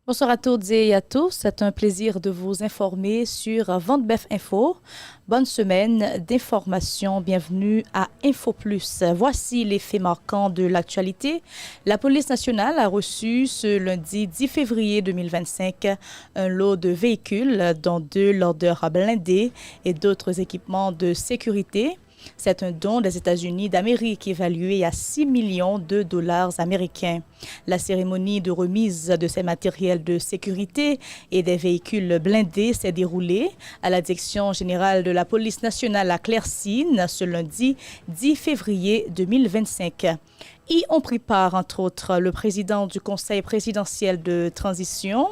Bonsoir à toutes et à tous. C'est un plaisir de vous informer sur Vendebef Info. Bonne semaine d'information. Bienvenue à Info Plus. Voici les faits marquants de l'actualité. La police nationale a reçu ce lundi 10 février 2025 un lot de véhicules, dont deux loaders blindés et d'autres équipements de sécurité. C'est un don des États-Unis d'Amérique évalué à 6 millions de dollars américains. La cérémonie de remise de ces matériels de sécurité et des véhicules blindés s'est déroulée à la Direction générale de la police nationale à Claircine ce lundi 10 février 2025. Y ont pris part, entre autres, le président du Conseil présidentiel de transition,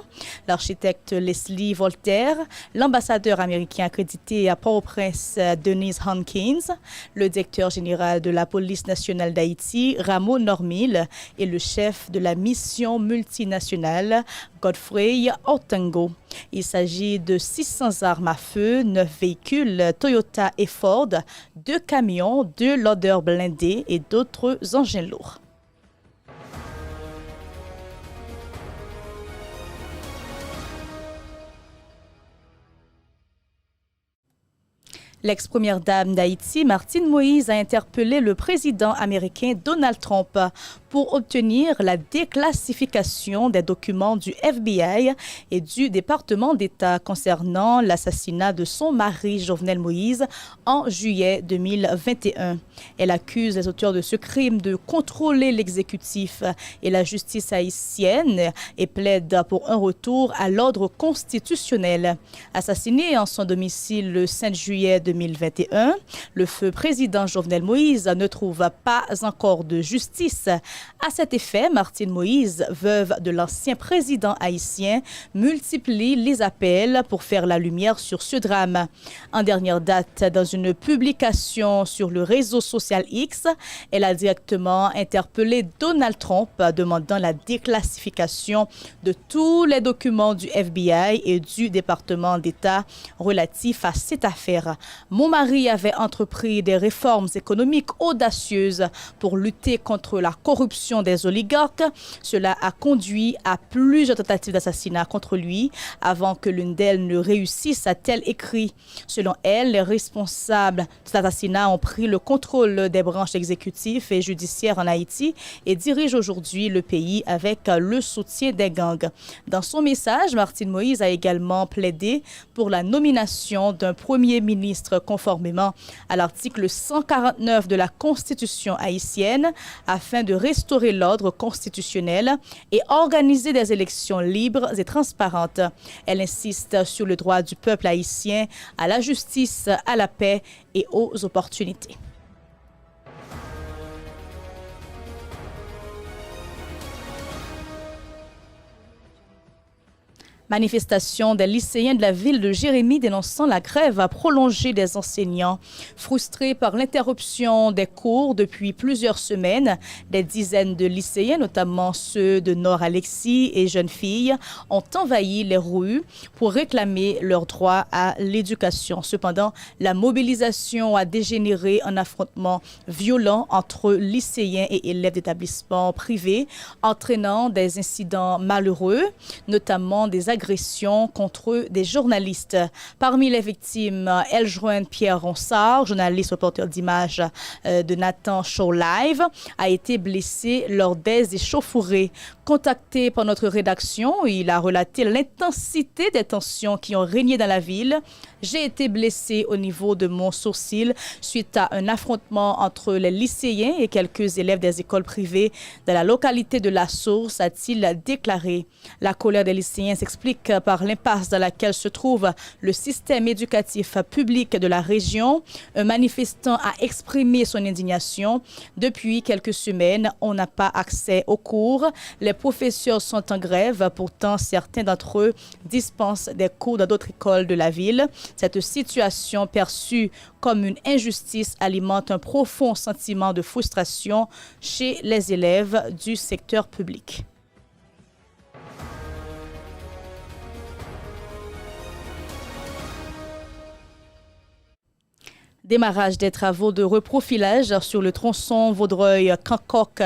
l'architecte Leslie Voltaire, l'ambassadeur américain accrédité à Port-au-Prince, Denise Hawkins, le directeur général de la police nationale d'Haïti, Rameau Normil, et le chef de la mission multinationale, Godfrey Ortango. Il s'agit de 600 armes à feu, 9 véhicules Toyota et Ford, 2 camions, 2 loaders blindés et d'autres engins lourds. L'ex-première dame d'Haïti, Martine Moïse, a interpellé le président américain Donald Trump pour obtenir la déclassification des documents du FBI et du département d'État concernant l'assassinat de son mari Jovenel Moïse en juillet 2021. Elle accuse les auteurs de ce crime de contrôler l'exécutif et la justice haïtienne et plaide pour un retour à l'ordre constitutionnel. Assassiné en son domicile le 5 juillet 2021, le feu président Jovenel Moïse ne trouve pas encore de justice. À cet effet, Martine Moïse, veuve de l'ancien président haïtien, multiplie les appels pour faire la lumière sur ce drame. En dernière date, dans une publication sur le réseau social X, elle a directement interpellé Donald Trump demandant la déclassification de tous les documents du FBI et du département d'État relatifs à cette affaire. Mon mari avait entrepris des réformes économiques audacieuses pour lutter contre la corruption des oligarques. Cela a conduit à plusieurs tentatives d'assassinat contre lui avant que l'une d'elles ne réussisse, a-t-elle écrit. Selon elle, les responsables de cet assassinat ont pris le contrôle des branches exécutives et judiciaires en Haïti et dirigent aujourd'hui le pays avec le soutien des gangs. Dans son message, Martine Moïse a également plaidé pour la nomination d'un premier ministre conformément à l'article 149 de la Constitution haïtienne afin de restaurer l'ordre constitutionnel et organiser des élections libres et transparentes. Elle insiste sur le droit du peuple haïtien à la justice, à la paix et aux opportunités. Manifestation des lycéens de la ville de Jérémie dénonçant la grève prolongée des enseignants. Frustrés par l'interruption des cours depuis plusieurs semaines, des dizaines de lycéens, notamment ceux de Nord-Alexis et jeunes filles, ont envahi les rues pour réclamer leur droit à l'éducation. Cependant, la mobilisation a dégénéré en affrontement violent entre lycéens et élèves d'établissements privés, entraînant des incidents malheureux, notamment des agressions contre des journalistes. Parmi les victimes, elles joignent Pierre Ronsard, journaliste reporter d'images de Nathan Show Live, a été blessé lors des échauffourées. Contacté par notre rédaction, il a relaté l'intensité des tensions qui ont régné dans la ville. J'ai été blessé au niveau de mon sourcil suite à un affrontement entre les lycéens et quelques élèves des écoles privées de la localité de La Source, a-t-il déclaré. La colère des lycéens s'explique par l'impasse dans laquelle se trouve le système éducatif public de la région. Un manifestant a exprimé son indignation. Depuis quelques semaines, on n'a pas accès aux cours. Les professeurs sont en grève. Pourtant, certains d'entre eux dispensent des cours dans d'autres écoles de la ville. Cette situation perçue comme une injustice alimente un profond sentiment de frustration chez les élèves du secteur public. Démarrage des travaux de reprofilage sur le tronçon Vaudreuil-Cancoque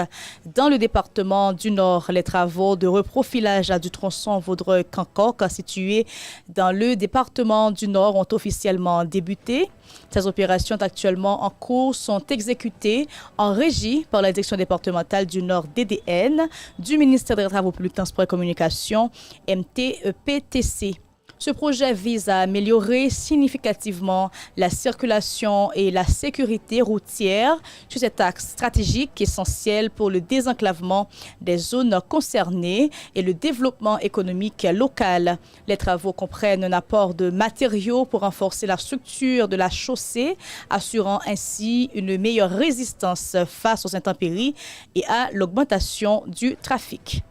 dans le département du Nord. Les travaux de reprofilage du tronçon Vaudreuil-Cancoque situé dans le département du Nord ont officiellement débuté. Ces opérations actuellement en cours sont exécutées en régie par la Direction départementale du Nord DDN du ministère des Travaux publics, Transports et Communications MTEPTC. Ce projet vise à améliorer significativement la circulation et la sécurité routière sur cet axe stratégique essentiel pour le désenclavement des zones concernées et le développement économique local. Les travaux comprennent un apport de matériaux pour renforcer la structure de la chaussée, assurant ainsi une meilleure résistance face aux intempéries et à l'augmentation du trafic.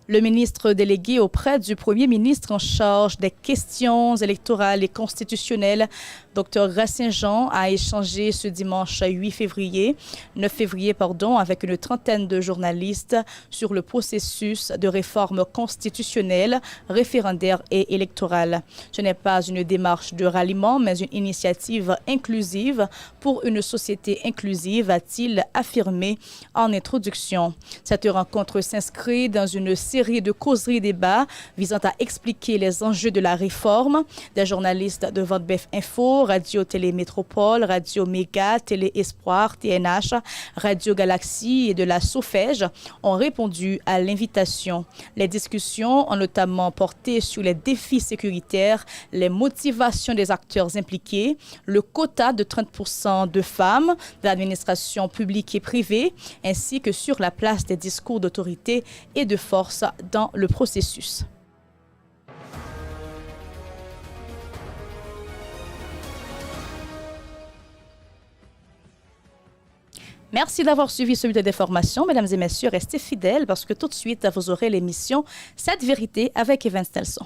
Le ministre délégué auprès du premier ministre en charge des questions électorales et constitutionnelles, Dr Racine-Jean, a échangé ce dimanche 9 février, avec une trentaine de journalistes sur le processus de réforme constitutionnelle, référendaire et électorale. Ce n'est pas une démarche de ralliement, mais une initiative inclusive pour une société inclusive, a-t-il affirmé en introduction. Cette rencontre s'inscrit dans une série de causeries-débats visant à expliquer les enjeux de la réforme. Des journalistes de Vendebef Info, Radio-Télé Métropole, Radio Méga, Télé Espoir, TNH, Radio Galaxie et de la SOFEJ ont répondu à l'invitation. Les discussions ont notamment porté sur les défis sécuritaires, les motivations des acteurs impliqués, le quota de 30% de femmes de l'administration publique et privée, ainsi que sur la place des discours d'autorité et de force dans le processus. Merci d'avoir suivi ce bulletin d'information. Mesdames et messieurs, restez fidèles parce que tout de suite, vous aurez l'émission 7 vérités avec Evans Nelson.